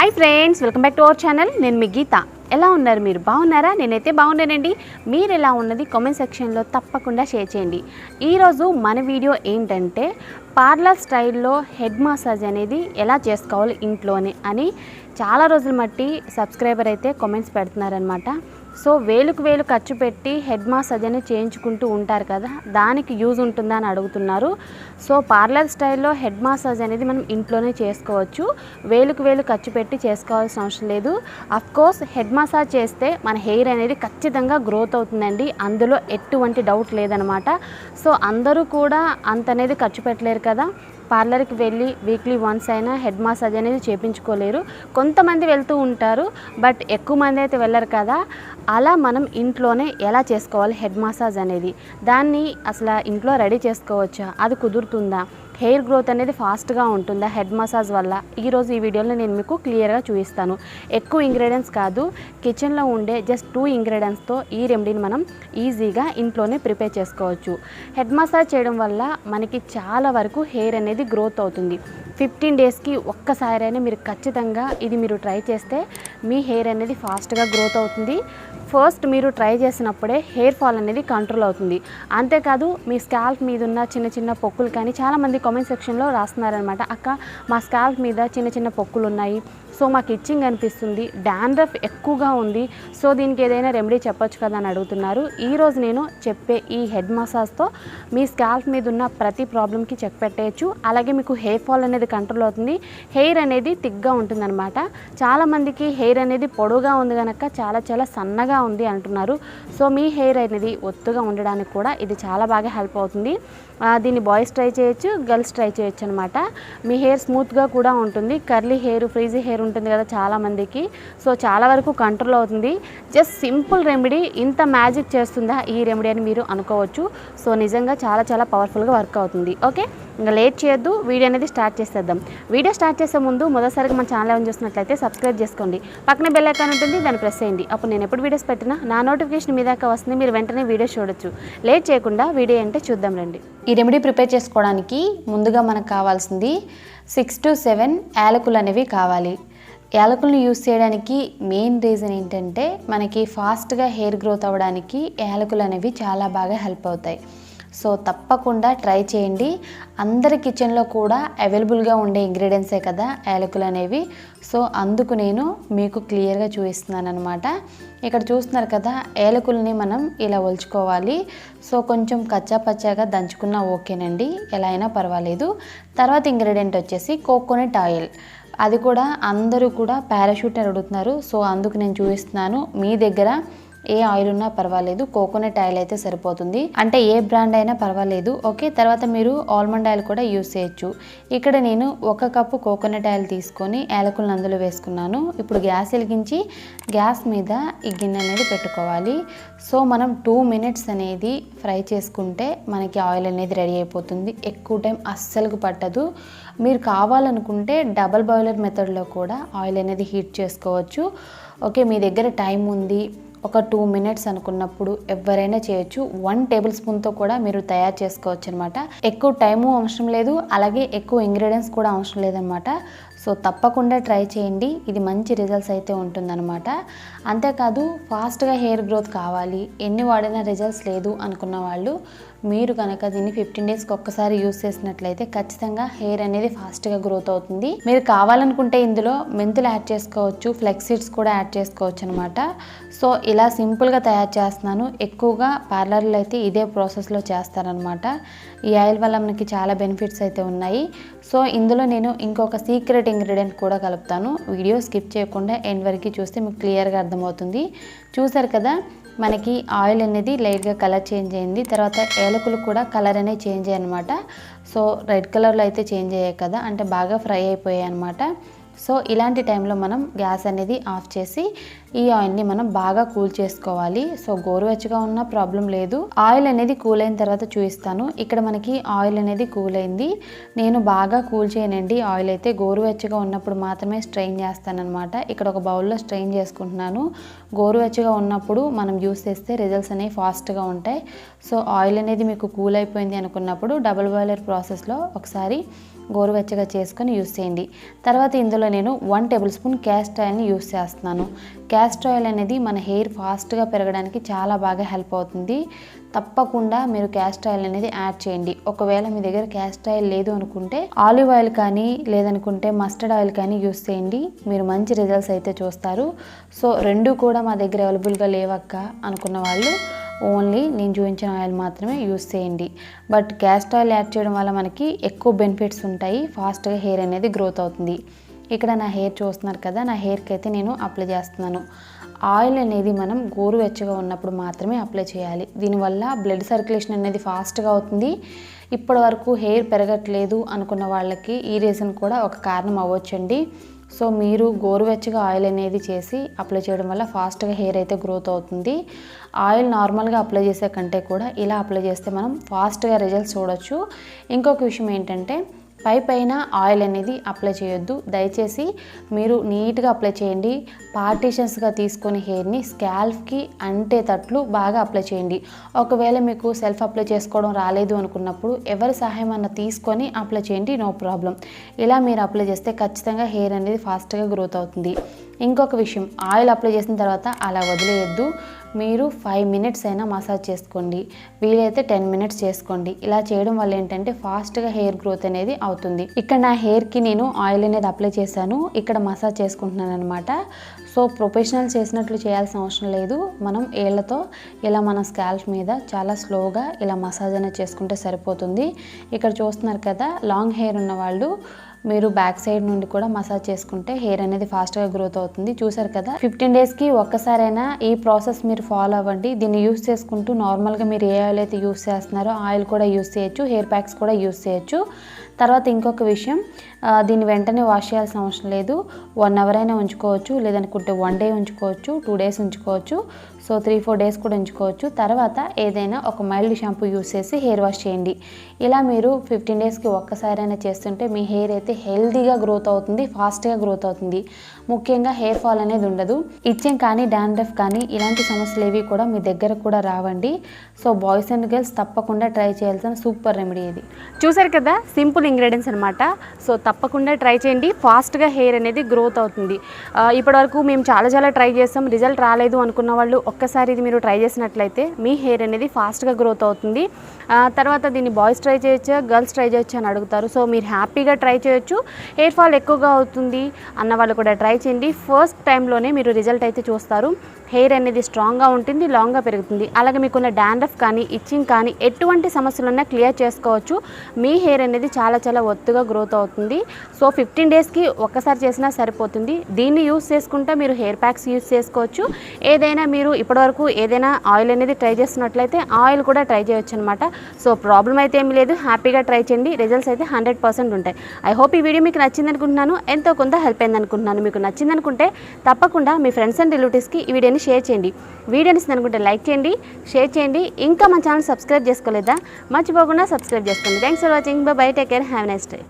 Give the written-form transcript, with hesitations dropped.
Hi friends, welcome back to our channel. నేను మీ గీత. ఎలా ఉన్నారు? మీరు బాగున్నారా? నేనైతే బాగున్నానండి. మీరు ఎలా ఉన్నది కామెంట్ సెక్షన్లో తప్పకుండా షేర్ చేయండి. ఈరోజు మన వీడియో ఏంటంటే పార్లర్ స్టైల్లో హెడ్ మసాజ్ అనేది ఎలా చేసుకోవాలి ఇంట్లోనే అని చాలా రోజుల మట్టి సబ్స్క్రైబర్ అయితే కామెంట్స్ పెడుతున్నారనమాట. సో వేలుకు వేలు ఖర్చు పెట్టి హెడ్ మసాజ్ అనేది చేయించుకుంటూ ఉంటారు కదా, దానికి యూజ్ ఉంటుందా అని అడుగుతున్నారు. సో పార్లర్ స్టైల్లో హెడ్ మసాజ్ అనేది మనం ఇంట్లోనే చేసుకోవచ్చు. వేలుకు వేలు ఖర్చు పెట్టి చేసుకోవాల్సిన అవసరం లేదు. అఫ్కోర్స్ హెడ్ మసాజ్ చేస్తే మన హెయిర్ అనేది ఖచ్చితంగా గ్రోత్ అవుతుందండి, అందులో ఎటువంటి డౌట్ లేదనమాట. సో అందరూ కూడా అంత అనేది ఖర్చు పెట్టలేరు కదా, పార్లర్కి వెళ్ళి వీక్లీ వన్స్ అయినా హెడ్ మసాజ్ అనేది చేయించుకోలేరు. కొంతమంది వెళ్తూ ఉంటారు, బట్ ఎక్కువ మంది అయితే వెళ్ళరు కదా. అలా మనం ఇంట్లోనే ఎలా చేసుకోవాలి హెడ్ మసాజ్ అనేది, దాన్ని అసలు ఇంట్లో రెడీ చేసుకోవచ్చా, అది కుదురుతుందా, హెయిర్ గ్రోత్ అనేది ఫాస్ట్గా ఉంటుందా హెడ్ మసాజ్ వల్ల, ఈరోజు ఈ వీడియోలో నేను మీకు క్లియర్గా చూపిస్తాను. ఎక్కువ ఇంగ్రీడియంట్స్ కాదు, కిచెన్లో ఉండే జస్ట్ 2 ఇంగ్రీడియంట్స్తో ఈ రెమెడీని మనం ఈజీగా ఇంట్లోనే ప్రిపేర్ చేసుకోవచ్చు. హెడ్ మసాజ్ చేయడం వల్ల మనకి చాలా వరకు హెయిర్ అనేది గ్రోత్ అవుతుంది. 15 డేస్కి ఒక్కసారైనా మీరు ఖచ్చితంగా ఇది మీరు ట్రై చేస్తే మీ హెయిర్ అనేది ఫాస్ట్గా గ్రోత్ అవుతుంది. ఫస్ట్ మీరు ట్రై చేసినప్పుడే హెయిర్ ఫాల్ అనేది కంట్రోల్ అవుతుంది. అంతేకాదు మీ స్కాల్ప్ మీద ఉన్న చిన్న చిన్న పొక్కులు కానీ చాలామంది కామెంట్ సెక్షన్లో రాస్తున్నారనమాట, అక్క మా స్కాల్ప్ మీద చిన్న చిన్న పొక్కులు ఉన్నాయి, సో మాకు ఇచ్చింగ్ అనిపిస్తుంది, డాండ్రఫ్ ఎక్కువగా ఉంది, సో దీనికి ఏదైనా రెమెడీ చెప్పొచ్చు కదా అని అడుగుతున్నారు. ఈరోజు నేను చెప్పే ఈ హెడ్ మసాజ్తో మీ స్కాల్ప్ మీద ఉన్న ప్రతి ప్రాబ్లంకి చెక్ పెట్టేయచ్చు. అలాగే మీకు హెయిర్ ఫాల్ అనేది కంట్రోల్ అవుతుంది, హెయిర్ అనేది థిక్గా ఉంటుందన్నమాట. చాలామందికి హెయిర్ అనేది పొడవుగా ఉంది కనుక చాలా సన్నగా ఉంది అంటున్నారు. సో మీ హెయిర్ అనేది ఒత్తుగా ఉండడానికి కూడా ఇది చాలా బాగా హెల్ప్ అవుతుంది. దీన్ని బాయ్స్ ట్రై చేయొచ్చు, గర్ల్స్ ట్రై చేయొచ్చు అనమాట. మీ హెయిర్ స్మూత్గా కూడా ఉంటుంది, కర్లీ హెయిర్, ఫ్రీజీ హెయిర్ ఉంటుంది కదా చాలామందికి, సో చాలా వరకు కంట్రోల్ అవుతుంది. జస్ట్ సింపుల్ రెమెడీ ఇంత మ్యాజిక్ చేస్తుందా ఈ రెమెడీ అని మీరు అనుకోవచ్చు. సో నిజంగా చాలా పవర్ఫుల్గా వర్క్ అవుతుంది. ఓకే, ఇంకా లేట్ చేయొద్దు, వీడియో అనేది స్టార్ట్ చేసేద్దాం. వీడియో స్టార్ట్ చేసే ముందు మొదటిసారిగా మన ఛానల్ ఏమైనా చూసినట్లయితే సబ్స్క్రైబ్ చేసుకోండి, పక్కన బెల్ ఐకాన్ ఉంటుంది, దాన్ని ప్రెస్ చేయండి. అప్పుడు నేను ఎప్పుడు వీడియోస్ పెట్టినా నా నోటిఫికేషన్ మీ దాకా వస్తుంది, మీరు వెంటనే వీడియో చూడొచ్చు. లేట్ చేయకుండా వీడియో అంటే చూద్దాం రండి. ఈ రెమెడీ ప్రిపేర్ చేసుకోవడానికి ముందుగా మనకు కావాల్సింది 6 to 7 యాలకులు అనేవి కావాలి. యాలకులను యూస్ చేయడానికి మెయిన్ రీజన్ ఏంటంటే మనకి ఫాస్ట్గా హెయిర్ గ్రోత్ అవ్వడానికి యాలకులు అనేవి చాలా బాగా హెల్ప్ అవుతాయి. సో తప్పకుండా ట్రై చేయండి. అందరి కిచెన్లో కూడా అవైలబుల్గా ఉండే ఇంగ్రీడియంట్సే కదా యాలకులు అనేవి. సో అందుకు నేను మీకు క్లియర్గా చూపిస్తున్నాను అనమాట. ఇక్కడ చూస్తున్నారు కదా, యాలకుల్ని మనం ఇలా ఒలుచుకోవాలి. సో కొంచెం కచ్చా పచ్చాగా దంచుకున్నా ఓకేనండి, ఎలా అయినా పర్వాలేదు. తర్వాత ఇంగ్రీడియంట్ వచ్చేసి కోకోనట్ ఆయిల్. అది కూడా అందరూ కూడా పారాషూట్ అని అడుగుతున్నారు, సో అందుకు నేను చూపిస్తున్నాను. మీ దగ్గర ఏ ఆయిల్ ఉన్నా పర్వాలేదు, కోకోనట్ ఆయిల్ అయితే సరిపోతుంది, అంటే ఏ బ్రాండ్ అయినా పర్వాలేదు. ఓకే, తర్వాత మీరు ఆల్మండ్ ఆయిల్ కూడా యూస్ చేయొచ్చు. ఇక్కడ నేను 1 కప్పు కోకోనట్ ఆయిల్ తీసుకొని యాలకులను అందులో వేసుకున్నాను. ఇప్పుడు గ్యాస్ వెలిగించి గ్యాస్ మీద ఈ గిన్నె అనేది పెట్టుకోవాలి. సో మనం 2 minutes అనేది ఫ్రై చేసుకుంటే మనకి ఆయిల్ అనేది రెడీ అయిపోతుంది. ఎక్కువ టైం అస్సలు పట్టదు. మీరు కావాలనుకుంటే డబల్ బాయిలర్ మెథడ్లో కూడా ఆయిల్ అనేది హీట్ చేసుకోవచ్చు. ఓకే, మీ దగ్గర టైం ఉంది, ఒక 2 minutes అనుకున్నప్పుడు ఎవరైనా చేయొచ్చు. 1 tablespoonతో కూడా మీరు తయారు చేసుకోవచ్చు అనమాట. ఎక్కువ టైము అవసరం లేదు, అలాగే ఎక్కువ ఇంగ్రీడియంట్స్ కూడా అవసరం లేదనమాట. సో తప్పకుండా ట్రై చేయండి, ఇది మంచి రిజల్ట్స్ అయితే ఉంటుందన్నమాట. అంతేకాదు ఫాస్ట్గా హెయిర్ గ్రోత్ కావాలి, ఎన్ని వాడినా రిజల్ట్స్ లేదు అనుకున్న వాళ్ళు మీరు కనుక దీన్ని 15 డేస్కి ఒక్కసారి యూస్ చేసినట్లయితే ఖచ్చితంగా హెయిర్ అనేది ఫాస్ట్గా గ్రోత్ అవుతుంది. మీరు కావాలనుకుంటే ఇందులో మెంతులు యాడ్ చేసుకోవచ్చు, ఫ్లెక్స్ సీడ్స్ కూడా యాడ్ చేసుకోవచ్చు అనమాట. సో ఇలా సింపుల్గా తయారు చేస్తున్నాను. ఎక్కువగా పార్లర్లో అయితే ఇదే ప్రాసెస్లో చేస్తారనమాట. ఈ ఆయిల్ వల్ల మనకి చాలా బెనిఫిట్స్ అయితే ఉన్నాయి. సో ఇందులో నేను ఇంకొక సీక్రెట్ ఇంగ్రీడియంట్ కూడా కలుపుతాను. వీడియో స్కిప్ చేయకుండా ఎండ్ వరకు చూస్తే మీకు క్లియర్గా అర్థమవుతుంది. చూసారు కదా, మనకి ఆయిల్ అనేది లైట్గా కలర్ చేంజ్ అయింది, తర్వాత ఏలకులు కూడా కలర్ అనేది చేంజ్ అయ్యాయి అనమాట. సో రెడ్ కలర్లో అయితే చేంజ్ అయ్యాయి కదా, అంటే బాగా ఫ్రై అయిపోయాయి అనమాట. సో ఇలాంటి టైంలో మనం గ్యాస్ అనేది ఆఫ్ చేసి ఈ ఆయిల్ని మనం బాగా కూల్ చేసుకోవాలి. సో గోరువెచ్చగా ఉన్న ప్రాబ్లం లేదు. ఆయిల్ అనేది కూల్ అయిన తర్వాత చూపిస్తాను. ఇక్కడ మనకి ఆయిల్ అనేది కూల్ అయింది. నేను బాగా కూల్ చేయనండి, ఆయిల్ అయితే గోరువెచ్చగా ఉన్నప్పుడు మాత్రమే స్ట్రెయిన్ చేస్తానన్నమాట. ఇక్కడ ఒక బౌల్లో స్ట్రెయిన్ చేసుకుంటున్నాను. గోరువెచ్చగా ఉన్నప్పుడు మనం యూస్ చేస్తే రిజల్ట్స్ అనేవి ఫాస్ట్గా ఉంటాయి. సో ఆయిల్ అనేది మీకు కూల్ అయిపోయింది అనుకున్నప్పుడు డబుల్ బాయిలర్ ప్రాసెస్లో ఒకసారి గోరువెచ్చగా చేసుకొని యూస్ చేయండి. తర్వాత ఇందులో నేను 1 టేబుల్ స్పూన్ క్యాస్టర్ ఆయిల్ని యూస్ చేస్తున్నాను. క్యాస్టర్ ఆయిల్ అనేది మన హెయిర్ ఫాస్ట్గా పెరగడానికి చాలా బాగా హెల్ప్ అవుతుంది. తప్పకుండా మీరు క్యాస్టర్ ఆయిల్ అనేది యాడ్ చేయండి. ఒకవేళ మీ దగ్గర క్యాస్టర్ ఆయిల్ లేదు అనుకుంటే ఆలివ్ ఆయిల్ కానీ లేదనుకుంటే మస్టర్డ్ ఆయిల్ కానీ యూస్ చేయండి. మీరు మంచి రిజల్ట్స్ అయితే చూస్తారు. సో రెండు కూడా మా దగ్గర అవైలబుల్గా లేవక్క అనుకున్న వాళ్ళు ఓన్లీ నేను చూపించిన ఆయిల్ మాత్రమే యూస్ చేయండి. బట్ క్యాస్టర్ ఆయిల్ యాడ్ చేయడం వల్ల మనకి ఎక్కువ బెనిఫిట్స్ ఉంటాయి. ఫాస్ట్గా హెయిర్ అనేది గ్రోత్ అవుతుంది. ఇక్కడ నా హెయిర్ చూస్తున్నారు కదా, నా హెయిర్కి అయితే నేను అప్లై చేస్తున్నాను. ఆయిల్ అనేది మనం గోరువెచ్చగా ఉన్నప్పుడు మాత్రమే అప్లై చేయాలి. దీనివల్ల బ్లడ్ సర్క్యులేషన్ అనేది ఫాస్ట్గా అవుతుంది. ఇప్పటి వరకు హెయిర్ పెరగట్లేదు అనుకున్న వాళ్ళకి ఈ రీజన్ కూడా ఒక కారణం అవ్వచ్చండి. సో మీరు గోరువెచ్చగా ఆయిల్ అనేది చేసి అప్లై చేయడం వల్ల ఫాస్ట్గా హెయిర్ అయితే గ్రోత్ అవుతుంది. ఆయిల్ నార్మల్గా అప్లై చేసే కంటే కూడా ఇలా అప్లై చేస్తే మనం ఫాస్ట్గా రిజల్ట్స్ చూడొచ్చు. ఇంకొక విషయం ఏంటంటే పైన ఆయిల్ అనేది అప్లై చేయొద్దు. దయచేసి మీరు నీట్గా అప్లై చేయండి. పార్టీషన్స్గా తీసుకొని హెయిర్ని స్కాల్ఫ్కి అంటేటట్లు బాగా అప్లై చేయండి. ఒకవేళ మీకు సెల్ఫ్ అప్లై చేసుకోవడం రాలేదు అనుకున్నప్పుడు ఎవరి సహాయం అన్న తీసుకొని అప్లై చేయండి, నో ప్రాబ్లం. ఇలా మీరు అప్లై చేస్తే ఖచ్చితంగా హెయిర్ అనేది ఫాస్ట్గా గ్రోత్ అవుతుంది. ఇంకొక విషయం, ఆయిల్ అప్లై చేసిన తర్వాత అలా వదిలేయద్దు. మీరు 5 మినిట్స్ అయినా మసాజ్ చేసుకోండి, వీలైతే 10 మినిట్స్ చేసుకోండి. ఇలా చేయడం వల్ల ఏంటంటే ఫాస్ట్గా హెయిర్ గ్రోత్ అనేది అవుతుంది. ఇక్కడ నా హెయిర్కి నేను ఆయిల్ అనేది అప్లై చేశాను, ఇక్కడ మసాజ్ చేసుకుంటున్నాను అనమాట. సో ప్రొఫెషనల్ చేసినట్లు చేయాల్సిన అవసరం లేదు. మనం ఏళ్లతో ఇలా మన స్కాల్ప్ మీద చాలా స్లోగా ఇలా మసాజ్ అనేది చేసుకుంటే సరిపోతుంది. ఇక్కడ చూస్తున్నారు కదా, లాంగ్ హెయిర్ ఉన్న వాళ్ళు మీరు బ్యాక్ సైడ్ నుండి కూడా మసాజ్ చేసుకుంటే హెయిర్ అనేది ఫాస్ట్గా గ్రోత్ అవుతుంది. చూసారు కదా, 15 డేస్కి ఒక్కసారైనా ఈ ప్రాసెస్ మీరు ఫాలో అవ్వండి. దీన్ని యూస్ చేసుకుంటూ నార్మల్గా మీరు ఏ ఆయిల్ అయితే యూస్ చేస్తున్నారో ఆయిల్ కూడా యూస్ చేయొచ్చు, హెయిర్ ప్యాక్స్ కూడా యూస్ చేయొచ్చు. తర్వాత ఇంకొక విషయం, దీన్ని వెంటనే వాష్ చేయాల్సిన అవసరం లేదు. 1 అవర్ అయినా ఉంచుకోవచ్చు, లేదనుకుంటే 1 డే ఉంచుకోవచ్చు, 2 డేస్ ఉంచుకోవచ్చు. సో 3-4 డేస్ కూడా ఉంచుకోవచ్చు. తర్వాత ఏదైనా ఒక మైల్డ్ షాంపూ యూస్ చేసి హెయిర్ వాష్ చేయండి. ఇలా మీరు 15 డేస్కి ఒక్కసారైనా చేస్తుంటే మీ హెయిర్ అయితే హెల్తీగా గ్రోత్ అవుతుంది, ఫాస్ట్గా గ్రోత్ అవుతుంది. ముఖ్యంగా హెయిర్ ఫాల్ అనేది ఉండదు. ఇచ్చింగ్ కానీ డాండ్రఫ్ కానీ ఇలాంటి సమస్యలు ఏవి కూడా మీ దగ్గర కూడా రావండి. సో బాయ్స్ అండ్ గర్ల్స్ తప్పకుండా ట్రై చేయాల్సిన సూపర్ రెమెడీ ఇది. చూసారు కదా, సింపుల్ ఇంగ్రీడియంట్స్ అనమాట. సో తప్పకుండా ట్రై చేయండి, ఫాస్ట్గా హెయిర్ అనేది గ్రోత్ అవుతుంది. ఇప్పటివరకు మేము చాలా ట్రై చేస్తాం, రిజల్ట్ రాలేదు అనుకున్న వాళ్ళు ఒక్కసారి ఇది మీరు ట్రై చేసినట్లయితే మీ హెయిర్ అనేది ఫాస్ట్గా గ్రోత్ అవుతుంది. తర్వాత దీన్ని బాయ్స్ ట్రై చేయొచ్చా గర్ల్స్ ట్రై చేయొచ్చు అని అడుగుతారు. సో మీరు హ్యాపీగా ట్రై చేయొచ్చు. హెయిర్ ఫాల్ ఎక్కువగా అవుతుంది అన్న వాళ్ళు కూడా ట్రై చేయండి. ఫస్ట్ టైంలోనే మీరు రిజల్ట్ అయితే చూస్తారు. హెయిర్ అనేది స్ట్రాంగ్గా ఉంటుంది, లాంగ్గా పెరుగుతుంది. అలాగే మీకున్న డాండ్రఫ్ కానీ ఇచ్చింగ్ కానీ ఎటువంటి సమస్యలున్నా క్లియర్ చేసుకోవచ్చు. మీ హెయిర్ అనేది చాలా ఒత్తుగా గ్రోత్ అవుతుంది. సో 15 డేస్కి ఒక్కసారి చేసినా సరిపోతుంది. దీన్ని యూస్ చేసుకుంటే మీరు హెయిర్ ప్యాక్స్ యూస్ చేసుకోవచ్చు. ఏదైనా మీరు ఇప్పటివరకు ఏదైనా ఆయిల్ అనేది ట్రై చేస్తున్నట్లయితే ఆయిల్ కూడా ట్రై చేయొచ్చు అనమాట. సో ప్రాబ్లం అయితే ఏమీ లేదు, హ్యాపీగా ట్రై చేయండి. రిజల్ట్స్ అయితే 100% ఉంటాయి. ఐ హోప్ ఈ వీడియో మీకు నచ్చింది అనుకుంటున్నాను, ఎంతో కొంత హెల్ప్ అయింది అనుకుంటున్నాను. మీకు నచ్చింది అనుకుంటే తప్పకుండా మీ ఫ్రెండ్స్ అండ్ రిలేటివ్స్కి ఈ వీడియోని షేర్ చేయండి. వీడియోని అనుకుంటే లైక్ చేయండి, షేర్ చేయండి. ఇంకా మన ఛానల్ సబ్స్క్రైబ్ చేసుకోలేదా, మర్చిపోకుండా సబ్స్క్రైబ్ చేసుకోండి. Thanks for watching. By, take care, have a nice day.